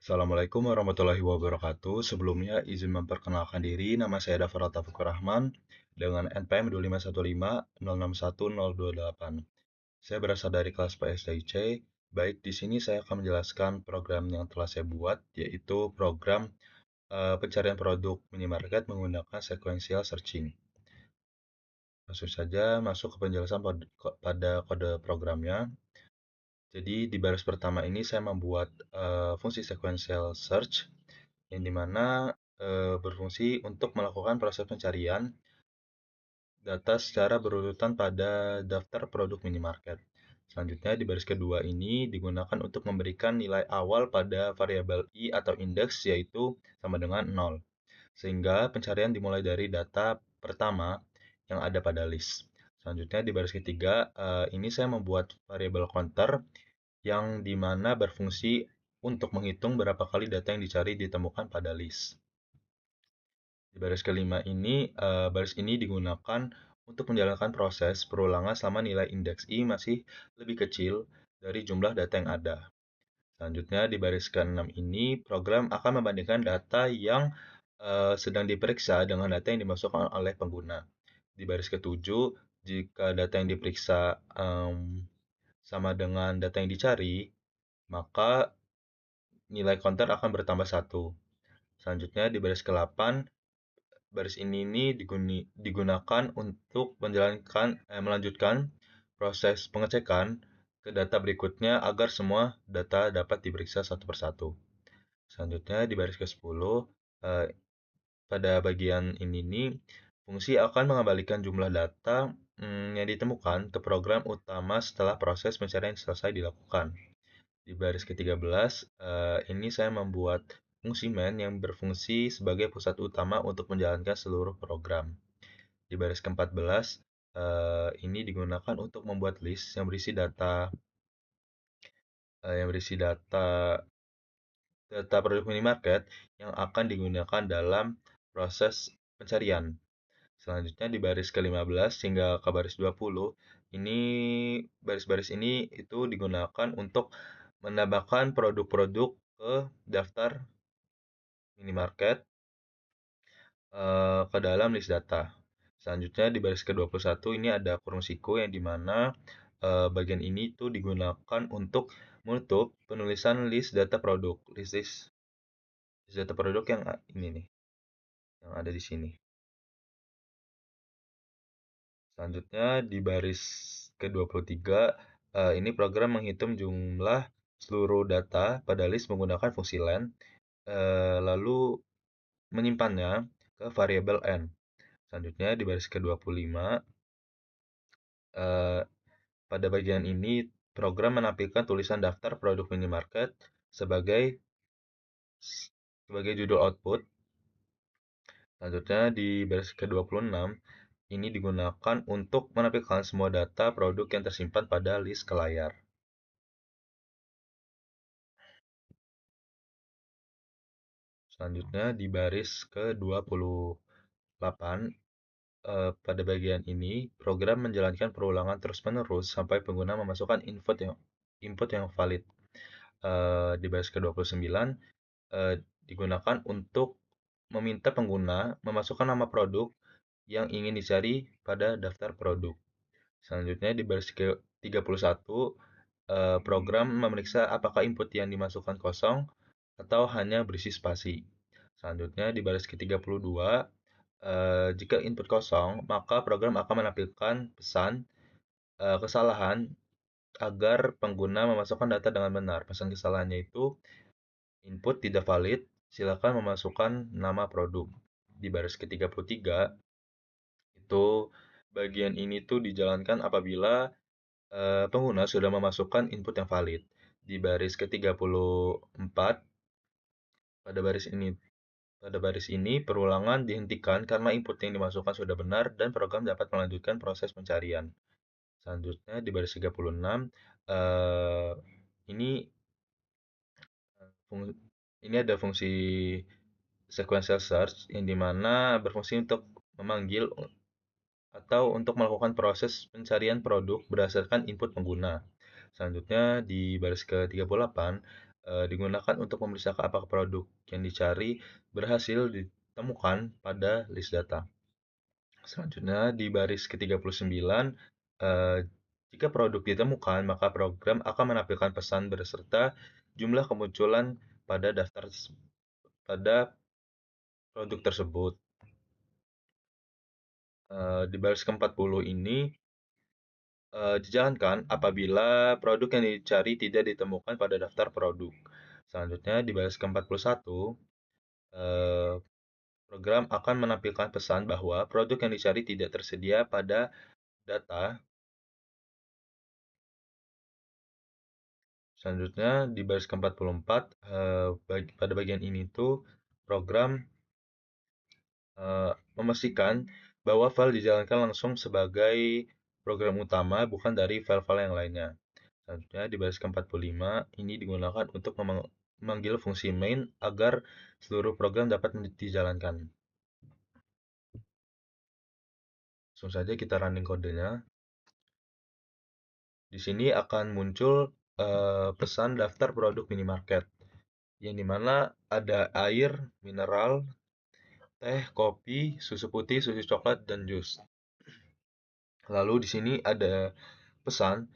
Assalamualaikum warahmatullahi wabarakatuh. Sebelumnya izin memperkenalkan diri, nama saya Dafar Taufikur Rahman dengan NPM 2515061028. Saya berasal dari kelas PSDIC. Baik, di sini saya akan menjelaskan program yang telah saya buat, yaitu program pencarian produk minimarket menggunakan sequential searching. Langsung saja masuk ke penjelasan pada kode programnya. Jadi di baris pertama ini saya membuat fungsi sequential search yang dimana berfungsi untuk melakukan proses pencarian data secara berurutan pada daftar produk minimarket. Selanjutnya di baris kedua ini digunakan untuk memberikan nilai awal pada variabel i atau indeks yaitu sama dengan 0. Sehingga pencarian dimulai dari data pertama yang ada pada list. Selanjutnya di baris ketiga ini saya membuat variabel counter yang dimana berfungsi untuk menghitung berapa kali data yang dicari ditemukan pada list. Di baris kelima ini, baris ini digunakan untuk menjalankan proses perulangan selama nilai indeks i masih lebih kecil dari jumlah data yang ada. Selanjutnya di baris ke-6 ini, program akan membandingkan data yang sedang diperiksa dengan data yang dimasukkan oleh pengguna. Di baris ke-7, jika data yang diperiksa sama dengan data yang dicari, maka nilai counter akan bertambah 1. Selanjutnya di baris ke-8, baris ini digunakan untuk melanjutkan proses pengecekan ke data berikutnya agar semua data dapat diperiksa satu persatu. Selanjutnya di baris ke-10, pada bagian ini nih, fungsi akan mengembalikan jumlah data yang ditemukan ke program utama setelah proses pencarian selesai dilakukan. Di baris ke-13, ini saya membuat fungsi main yang berfungsi sebagai pusat utama untuk menjalankan seluruh program. Di baris ke-14, ini digunakan untuk membuat list yang berisi data produk minimarket yang akan digunakan dalam proses pencarian. Selanjutnya di baris ke-15 hingga ke baris 20, ini baris-baris ini itu digunakan untuk menambahkan produk-produk ke daftar minimarket ke dalam list data. Selanjutnya di baris ke-21 ini ada kurung siku yang dimana bagian ini tuh digunakan untuk menutup penulisan list data produk. List data produk yang ini nih, yang ada di sini. Selanjutnya di baris ke-23, ini program menghitung jumlah seluruh data pada list menggunakan fungsi len, lalu menyimpannya ke variabel n. Selanjutnya di baris ke-25, pada bagian ini program menampilkan tulisan daftar produk minimarket sebagai judul output. Selanjutnya di baris ke-26, ini digunakan untuk menampilkan semua data produk yang tersimpan pada list ke layar. Selanjutnya di baris ke-28, pada bagian ini program menjalankan perulangan terus-menerus sampai pengguna memasukkan input yang valid. Di baris ke-29, digunakan untuk meminta pengguna memasukkan nama produk yang ingin dicari pada daftar produk. Selanjutnya di baris ke-31, program memeriksa apakah input yang dimasukkan kosong atau hanya berisi spasi. Selanjutnya di baris ke-32, jika input kosong, maka program akan menampilkan pesan kesalahan agar pengguna memasukkan data dengan benar. Pesan kesalahannya itu input tidak valid, silakan memasukkan nama produk. Di baris ke-33, itu bagian ini tuh dijalankan apabila pengguna sudah memasukkan input yang valid. Di baris ke-34, pada baris ini perulangan dihentikan karena input yang dimasukkan sudah benar dan program dapat melanjutkan proses pencarian. Selanjutnya di baris 36, ini ini ada fungsi sequential search yang dimana berfungsi untuk memanggil atau untuk melakukan proses pencarian produk berdasarkan input pengguna. Selanjutnya di baris ke-38, digunakan untuk memeriksakan apakah produk yang dicari berhasil ditemukan pada list data. Selanjutnya, di baris ke-39, eh, jika produk ditemukan, maka program akan menampilkan pesan beserta jumlah kemunculan pada daftar pada produk tersebut. Di baris ke-40 ini dijalankan apabila produk yang dicari tidak ditemukan pada daftar produk. Selanjutnya, di baris ke-41, eh, program akan menampilkan pesan bahwa produk yang dicari tidak tersedia pada data. Selanjutnya, di baris ke-44, pada bagian ini tuh program memastikan bahwa file dijalankan langsung sebagai program utama, bukan dari file-file yang lainnya. Selanjutnya, di baris ke-45, ini digunakan untuk memanggil fungsi main agar seluruh program dapat dijalankan. Langsung saja kita running kodenya. Di sini akan muncul pesan daftar produk minimarket, yang dimana ada air, mineral, teh, kopi, susu putih, susu coklat, dan jus. Lalu di sini ada pesan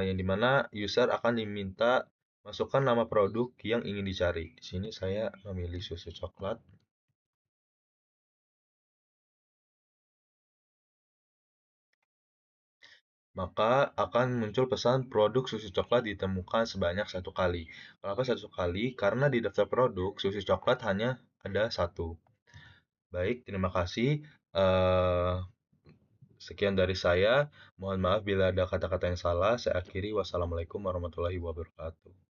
yang dimana user akan diminta masukkan nama produk yang ingin dicari. Di sini saya memilih susu coklat. Maka akan muncul pesan produk susu coklat ditemukan sebanyak satu kali. Kenapa satu kali? Karena di daftar produk susu coklat hanya ada satu. Baik, terima kasih. Eh, Sekian dari saya. Mohon maaf bila ada kata-kata yang salah. Saya akhiri. Wassalamualaikum warahmatullahi wabarakatuh.